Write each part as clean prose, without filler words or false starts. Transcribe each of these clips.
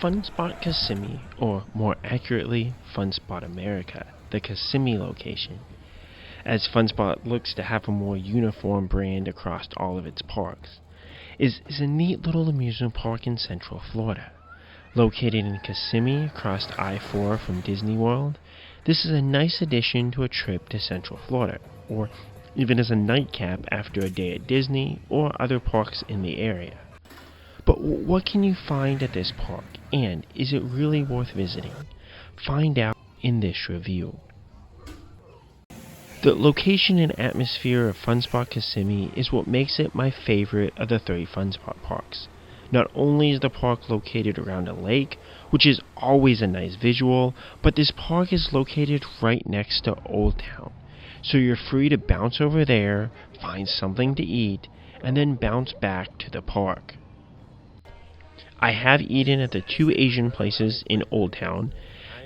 Funspot Kissimmee, or more accurately, Funspot America, the Kissimmee location, as Funspot looks to have a more uniform brand across all of its parks, is a neat little amusement park in Central Florida. Located in Kissimmee across I-4 from Disney World, this is a nice addition to a trip to Central Florida, or even as a nightcap after a day at Disney or other parks in the area. But what can you find at this park, and is it really worth visiting? Find out in this review. The location and atmosphere of Funspot Kissimmee is what makes it my favorite of the 3 Funspot parks. Not only is the park located around a lake, which is always a nice visual, but this park is located right next to Old Town, so you're free to bounce over there, find something to eat, and then bounce back to the park. I have eaten at the 2 Asian places in Old Town,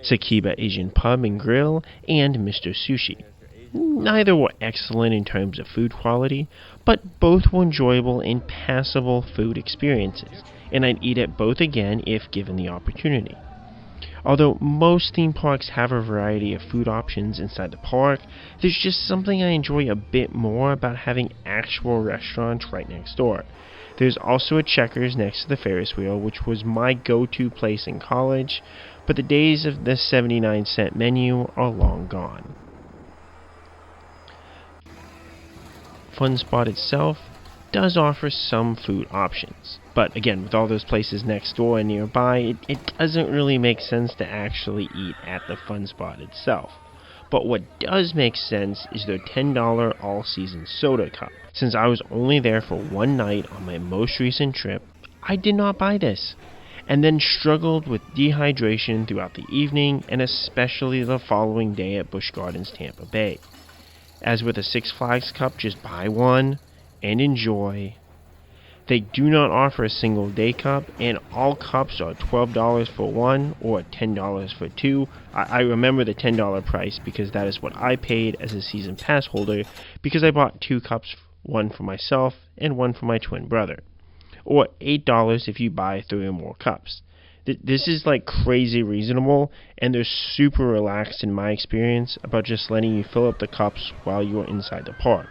Sakiba Asian Pub and Grill and Mr. Sushi. Neither were excellent in terms of food quality, but both were enjoyable and passable food experiences, and I'd eat at both again if given the opportunity. Although most theme parks have a variety of food options inside the park, there's just something I enjoy a bit more about having actual restaurants right next door. There's also a Checkers next to the Ferris wheel, which was my go-to place in college, but the days of the 79-cent menu are long gone. Funspot itself does offer some food options, but again, with all those places next door and nearby, it doesn't really make sense to actually eat at the Funspot itself. But what does make sense is their $10 all-season soda cup. Since I was only there for one night on my most recent trip, I did not buy this, and then struggled with dehydration throughout the evening and especially the following day at Busch Gardens, Tampa Bay. As with a Six Flags cup, just buy one and enjoy. They do not offer a single day cup, and all cups are $12 for one or $10 for two. I remember the $10 price because that is what I paid as a season pass holder, because I bought 2 cups, one for myself and one for my twin brother. Or $8 if you buy 3 or more cups. This is like crazy reasonable, and they're super relaxed in my experience about just letting you fill up the cups while you're inside the park.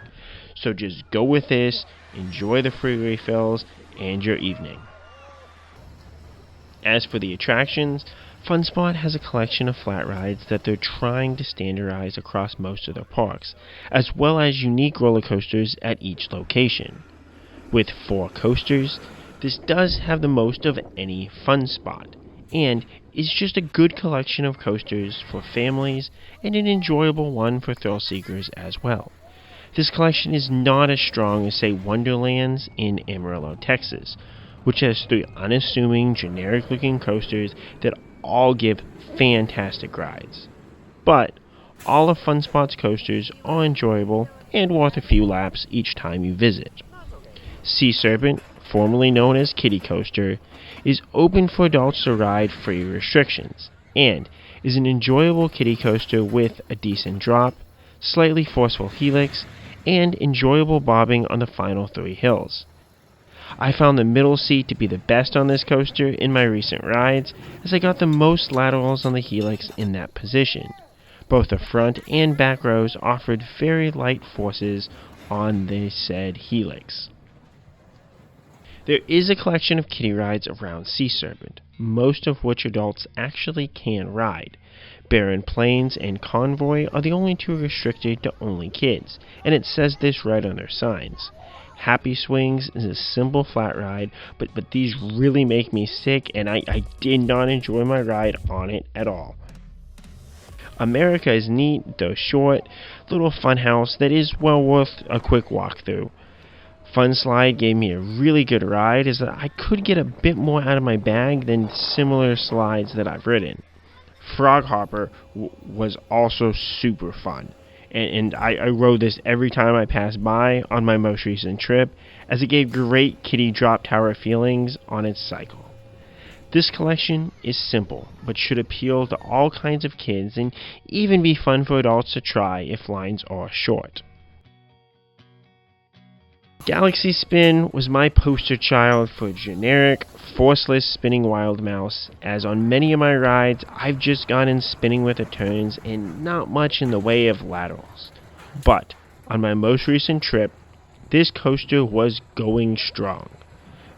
So just go with this, enjoy the free refills, and your evening. As for the attractions, Funspot has a collection of flat rides that they're trying to standardize across most of their parks, as well as unique roller coasters at each location. With 4 coasters, this does have the most of any Funspot, and is just a good collection of coasters for families and an enjoyable one for thrill seekers as well. This collection is not as strong as, say, Wonderland's in Amarillo, Texas, which has 3 unassuming, generic-looking coasters that all give fantastic rides. But all of Funspot's coasters are enjoyable and worth a few laps each time you visit. Serpent, formerly known as Kiddie Coaster, is open for adults to ride free restrictions, and is an enjoyable kiddie coaster with a decent drop, slightly forceful helix, and enjoyable bobbing on the final 3 hills. I found the middle seat to be the best on this coaster in my recent rides, as I got the most laterals on the helix in that position. Both the front and back rows offered very light forces on the said helix. There is a collection of kiddie rides around Serpent, most of which adults actually can ride. Barren Plains and Convoy are the only 2 restricted to only kids, and it says this right on their signs. Happy Swings is a simple flat ride, but these really make me sick, and I did not enjoy my ride on it at all. America is neat, though short, little funhouse that is well worth a quick walkthrough. Fun Slide gave me a really good ride, as I could get a bit more out of my bag than similar slides that I've ridden. Frog Hopper was also super fun, and I rode this every time I passed by on my most recent trip, as it gave great kiddie drop tower feelings on its cycle. This collection is simple, but should appeal to all kinds of kids and even be fun for adults to try if lines are short. Galaxy Spin was my poster child for generic, forceless spinning wild mouse, as on many of my rides I've just gotten spinning with the turns and not much in the way of laterals. But on my most recent trip, this coaster was going strong.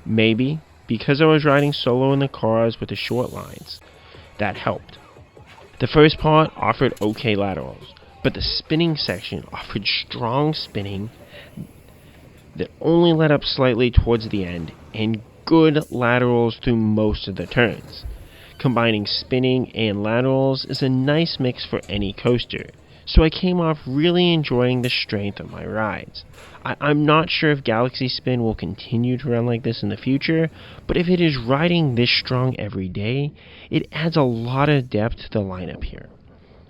Maybe because I was riding solo in the cars with the short lines. That helped. The first part offered okay laterals, but the spinning section offered strong spinning that only let up slightly towards the end, and good laterals through most of the turns. Combining spinning and laterals is a nice mix for any coaster, so I came off really enjoying the strength of my rides. I'm not sure if Galaxy Spin will continue to run like this in the future, but if it is riding this strong every day, it adds a lot of depth to the lineup here.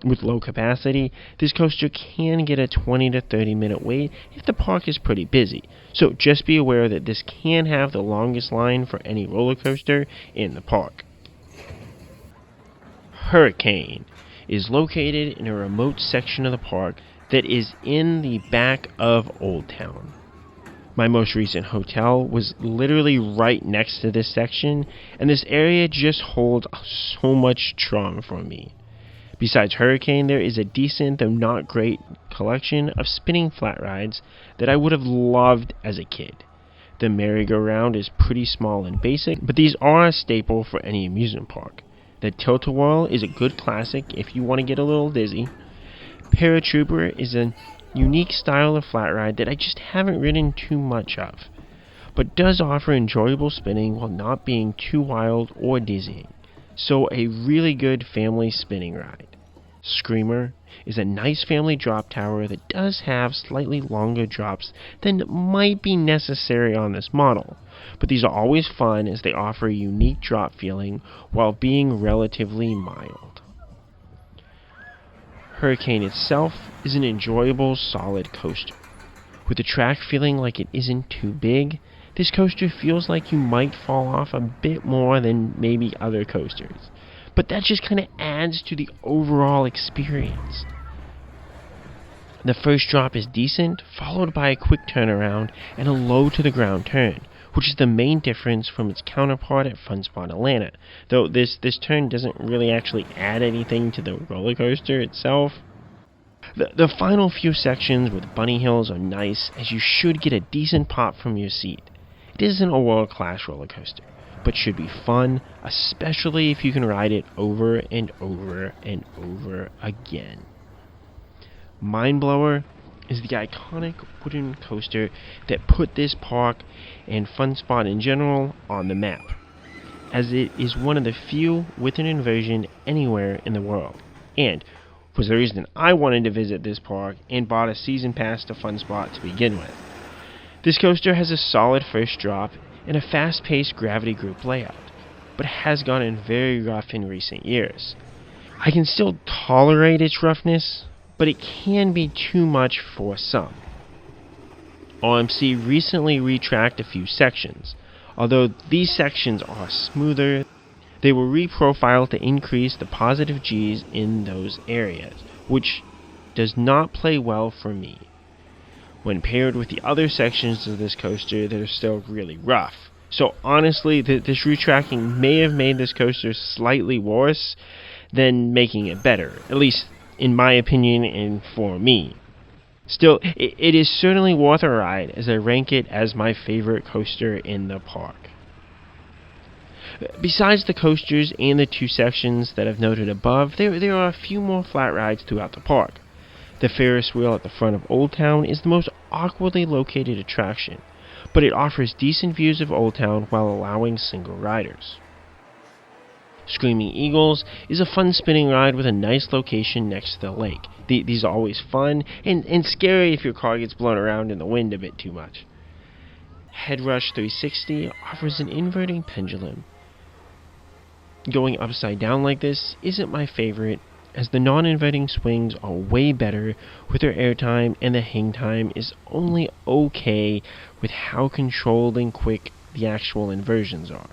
With low capacity, this coaster can get a 20 to 30 minute wait if the park is pretty busy, so just be aware that this can have the longest line for any roller coaster in the park. Hurricane is located in a remote section of the park that is in the back of Old Town. My most recent hotel was literally right next to this section, and this area just holds so much charm for me. Besides Hurricane, there is a decent, though not great, collection of spinning flat rides that I would have loved as a kid. The merry-go-round is pretty small and basic, but these are a staple for any amusement park. The Tilt-A-Whirl is a good classic if you want to get a little dizzy. Paratrooper is a unique style of flat ride that I just haven't ridden too much of, but does offer enjoyable spinning while not being too wild or dizzying. So a really good family spinning ride. Screamer is a nice family drop tower that does have slightly longer drops than might be necessary on this model, but these are always fun as they offer a unique drop feeling while being relatively mild. Hurricane itself is an enjoyable, solid coaster. With the track feeling like it isn't too big, this coaster feels like you might fall off a bit more than maybe other coasters, but that just kind of adds to the overall experience. The first drop is decent, followed by a quick turnaround and a low to the ground turn, which is the main difference from its counterpart at Funspot Atlanta, though this turn doesn't really actually add anything to the roller coaster itself. The final few sections with bunny hills are nice, as you should get a decent pop from your seat. It isn't a world-class roller coaster, but should be fun, especially if you can ride it over and over and over again. Mindblower is the iconic wooden coaster that put this park and Funspot in general on the map, as it is one of the few with an inversion anywhere in the world, and was the reason I wanted to visit this park and bought a season pass to Funspot to begin with. This coaster has a solid first drop and a fast-paced gravity group layout, but has gotten very rough in recent years. I can still tolerate its roughness, but it can be too much for some. OMC recently retracked a few sections. Although these sections are smoother, they were reprofiled to increase the positive G's in those areas, which does not play well for me when paired with the other sections of this coaster that are still really rough. So honestly, this retracking may have made this coaster slightly worse than making it better, at least in my opinion and for me. Still, it is certainly worth a ride, as I rank it as my favorite coaster in the park. Besides the coasters and the two sections that I've noted above, there are a few more flat rides throughout the park. The Ferris wheel at the front of Old Town is the most awkwardly located attraction, but it offers decent views of Old Town while allowing single riders. Screaming Eagles is a fun spinning ride with a nice location next to the lake. These are always fun and scary if your car gets blown around in the wind a bit too much. Headrush 360 offers an inverting pendulum. Going upside down like this isn't my favorite, as the non-inverting swings are way better with their airtime, and the hang time is only okay with how controlled and quick the actual inversions are.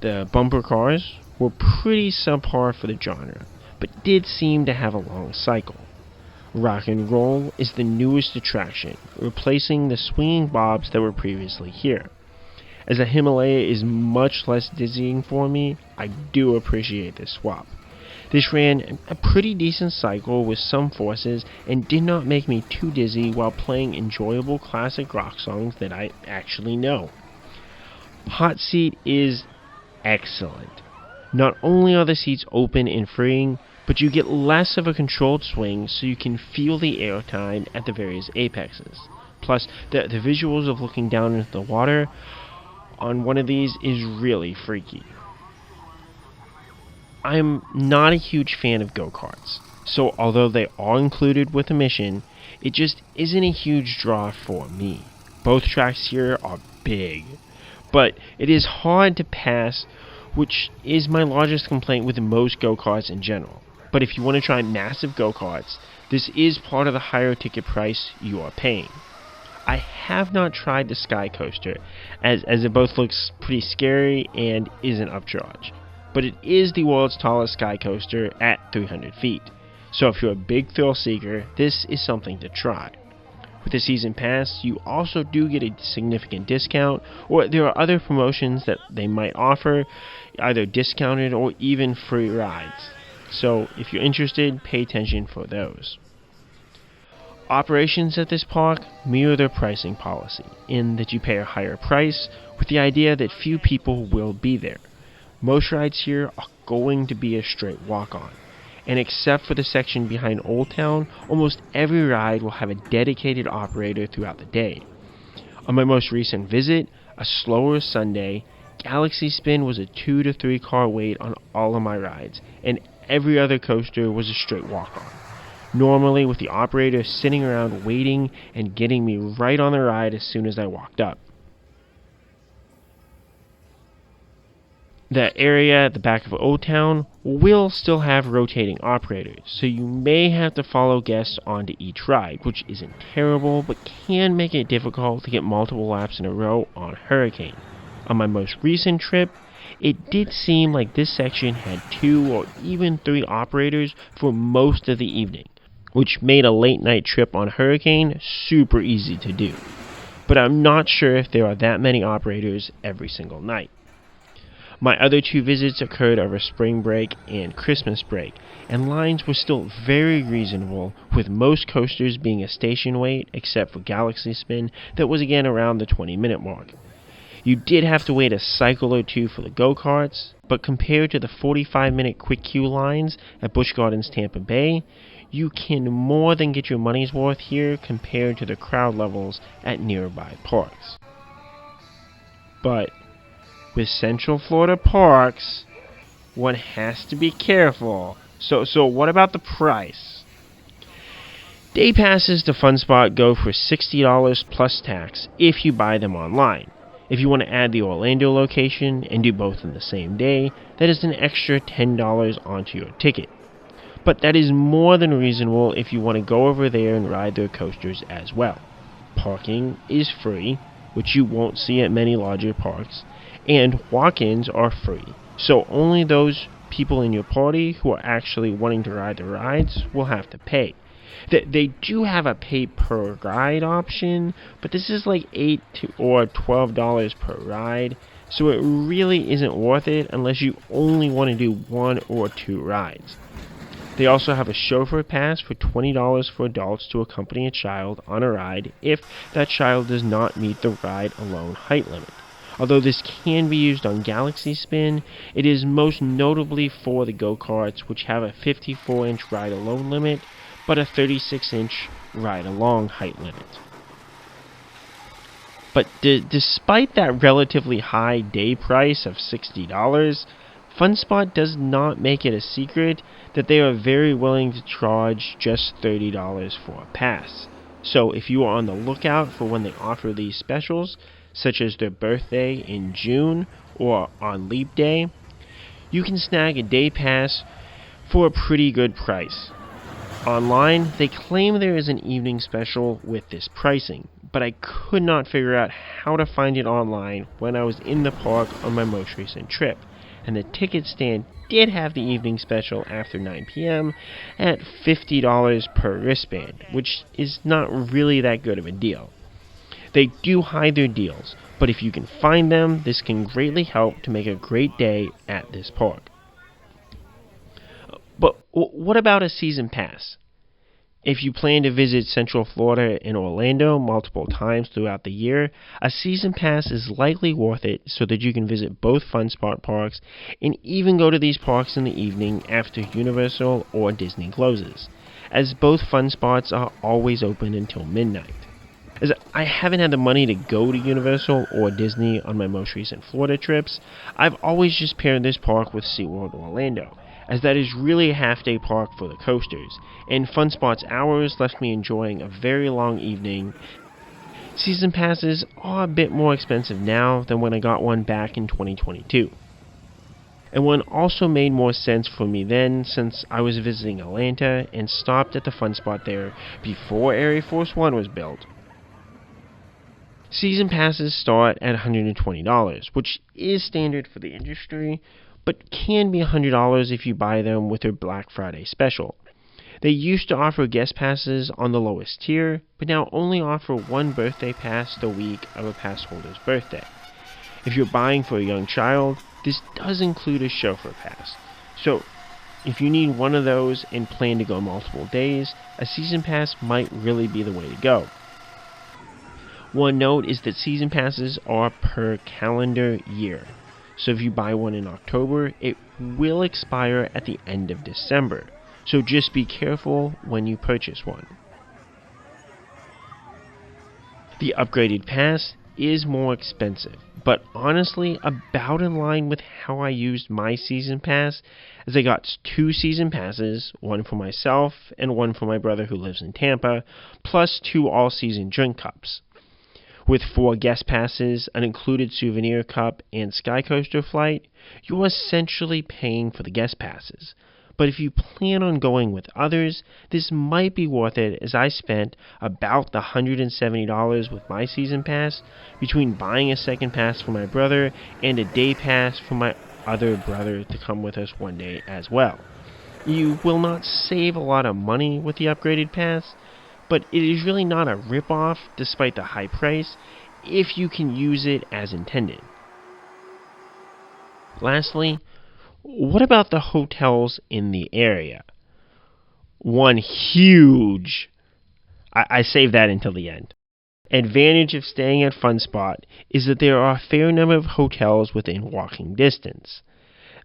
The bumper cars were pretty subpar for the genre, but did seem to have a long cycle. Rock and Roll is the newest attraction, replacing the swinging bobs that were previously here. As the Himalaya is much less dizzying for me, I do appreciate this swap. This ran a pretty decent cycle with some forces and did not make me too dizzy while playing enjoyable classic rock songs that I actually know. Hot Seat is excellent. Not only are the seats open and freeing, but you get less of a controlled swing so you can feel the airtime at the various apexes. Plus, the visuals of looking down into the water on one of these is really freaky. I'm not a huge fan of go-karts, so although they are included with admission, it just isn't a huge draw for me. Both tracks here are big, but it is hard to pass, which is my largest complaint with most go-karts in general. But if you want to try massive go-karts, this is part of the higher ticket price you are paying. I have not tried the Sky Coaster, as it both looks pretty scary and is an upcharge. But it is the world's tallest Sky Coaster at 300 feet. So if you're a big thrill seeker, this is something to try. With the season pass, you also do get a significant discount, or there are other promotions that they might offer, either discounted or even free rides. So if you're interested, pay attention for those. Operations at this park mirror their pricing policy, in that you pay a higher price with the idea that few people will be there. Most rides here are going to be a straight walk-on, and except for the section behind Old Town, almost every ride will have a dedicated operator throughout the day. On my most recent visit, a slower Sunday, Galaxy Spin was a 2 to 3 car wait on all of my rides, and every other coaster was a straight walk-on. Normally with the operator sitting around waiting and getting me right on the ride as soon as I walked up. The area at the back of Old Town will still have rotating operators, so you may have to follow guests onto each ride, which isn't terrible, but can make it difficult to get multiple laps in a row on Hurricane. On my most recent trip, it did seem like this section had 2 or even 3 operators for most of the evening, which made a late night trip on Hurricane super easy to do. But I'm not sure if there are that many operators every single night. My other 2 visits occurred over spring break and Christmas break, and lines were still very reasonable, with most coasters being a station wait except for Galaxy Spin that was again around the 20-minute mark. You did have to wait a cycle or 2 for the go-karts, but compared to the 45-minute quick queue lines at Busch Gardens Tampa Bay, you can more than get your money's worth here compared to the crowd levels at nearby parks. But with Central Florida parks, one has to be careful. So what about the price? Day passes to Funspot go for $60 plus tax if you buy them online. If you want to add the Orlando location and do both in the same day, that is an extra $10 onto your ticket. But that is more than reasonable if you want to go over there and ride their coasters as well. Parking is free, which you won't see at many larger parks, and walk-ins are free, so only those people in your party who are actually wanting to ride the rides will have to pay. They do have a pay per ride option, but this is like $8 or $12 per ride, so it really isn't worth it unless you only want to do 1 or 2 rides. They also have a chauffeur pass for $20 for adults to accompany a child on a ride if that child does not meet the ride alone height limit. Although this can be used on Galaxy Spin, it is most notably for the go-karts, which have a 54-inch ride alone limit, but a 36-inch ride along height limit. But despite that relatively high day price of $60, Funspot does not make it a secret that they are very willing to charge just $30 for a pass. So if you are on the lookout for when they offer these specials, such as their birthday in June or on Leap Day, you can snag a day pass for a pretty good price. Online, they claim there is an evening special with this pricing, but I could not figure out how to find it online when I was in the park on my most recent trip, and the ticket stand did have the evening special after 9 p.m. at $50 per wristband, which is not really that good of a deal. They do hide their deals, but if you can find them, this can greatly help to make a great day at this park. But what about a season pass? If you plan to visit Central Florida and Orlando multiple times throughout the year, a season pass is likely worth it so that you can visit both Funspot parks and even go to these parks in the evening after Universal or Disney closes, as both Funspots are always open until midnight. As I haven't had the money to go to Universal or Disney on my most recent Florida trips, I've always just paired this park with SeaWorld Orlando, as that is really a half-day park for the coasters, and Funspot's hours left me enjoying a very long evening. Season passes are a bit more expensive now than when I got one back in 2022. And one also made more sense for me then, since I was visiting Atlanta and stopped at the Funspot there before Area Force One was built. Season passes start at $120, which is standard for the industry, but can be $100 if you buy them with their Black Friday special. They used to offer guest passes on the lowest tier, but now only offer one birthday pass the week of a pass holder's birthday. If you're buying for a young child, this does include a chauffeur pass. So, if you need one of those and plan to go multiple days, a season pass might really be the way to go. One note is that season passes are per calendar year. So if you buy one in October, it will expire at the end of December. So just be careful when you purchase one. The upgraded pass is more expensive, but honestly about in line with how I used my season pass, as I got 2 season passes, one for myself and one for my brother who lives in Tampa, plus 2 all-season drink cups. With 4 guest passes, an included souvenir cup, and Sky Coaster flight, you're essentially paying for the guest passes. But if you plan on going with others, this might be worth it, as I spent about the $170 with my season pass between buying a second pass for my brother and a day pass for my other brother to come with us one day as well. You will not save a lot of money with the upgraded pass, but it is really not a rip-off despite the high price if you can use it as intended. Lastly, what about the hotels in the area? One huge, I saved that until the end, advantage of staying at Funspot is that there are a fair number of hotels within walking distance.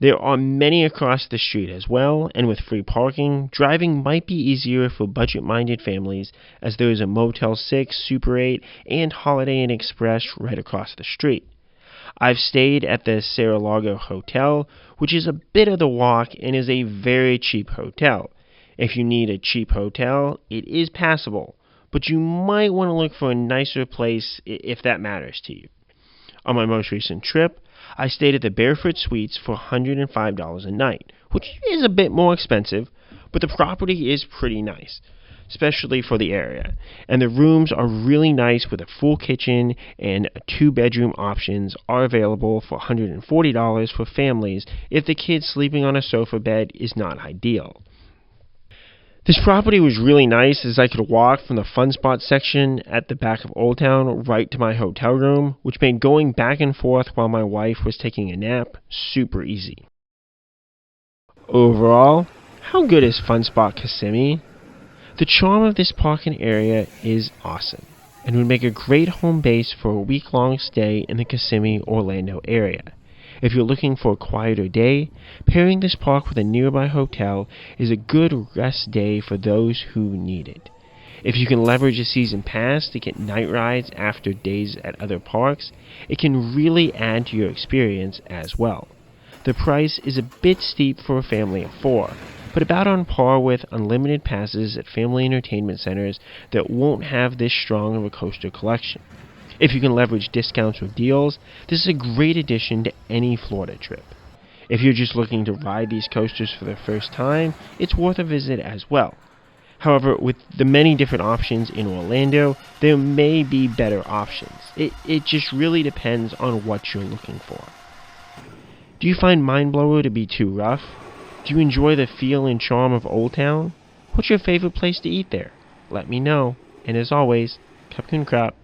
There are many across the street as well, and with free parking, driving might be easier for budget-minded families, as there is a Motel 6, Super 8, and Holiday Inn Express right across the street. I've stayed at the Saralago Hotel, which is a bit of the walk and is a very cheap hotel. If you need a cheap hotel, it is passable, but you might want to look for a nicer place if that matters to you. On my most recent trip, I stayed at the Barefoot Suites for $105 a night, which is a bit more expensive, but the property is pretty nice, especially for the area, and the rooms are really nice with a full kitchen, and 2-bedroom options are available for $140 for families if the kid sleeping on a sofa bed is not ideal. This property was really nice, as I could walk from the Funspot section at the back of Old Town right to my hotel room, which made going back and forth while my wife was taking a nap super easy. Overall, how good is Funspot Kissimmee? The charm of this park and area is awesome, and would make a great home base for a week-long stay in the Kissimmee, Orlando area. If you're looking for a quieter day, pairing this park with a nearby hotel is a good rest day for those who need it. If you can leverage a season pass to get night rides after days at other parks, it can really add to your experience as well. The price is a bit steep for a family of 4, but about on par with unlimited passes at family entertainment centers that won't have this strong of a coaster collection. If you can leverage discounts or deals, this is a great addition to any Florida trip. If you're just looking to ride these coasters for the first time, it's worth a visit as well. However, with the many different options in Orlando, there may be better options. It just really depends on what you're looking for. Do you find Mind Blower to be too rough? Do you enjoy the feel and charm of Old Town? What's your favorite place to eat there? Let me know. And as always, Capcoon Crop.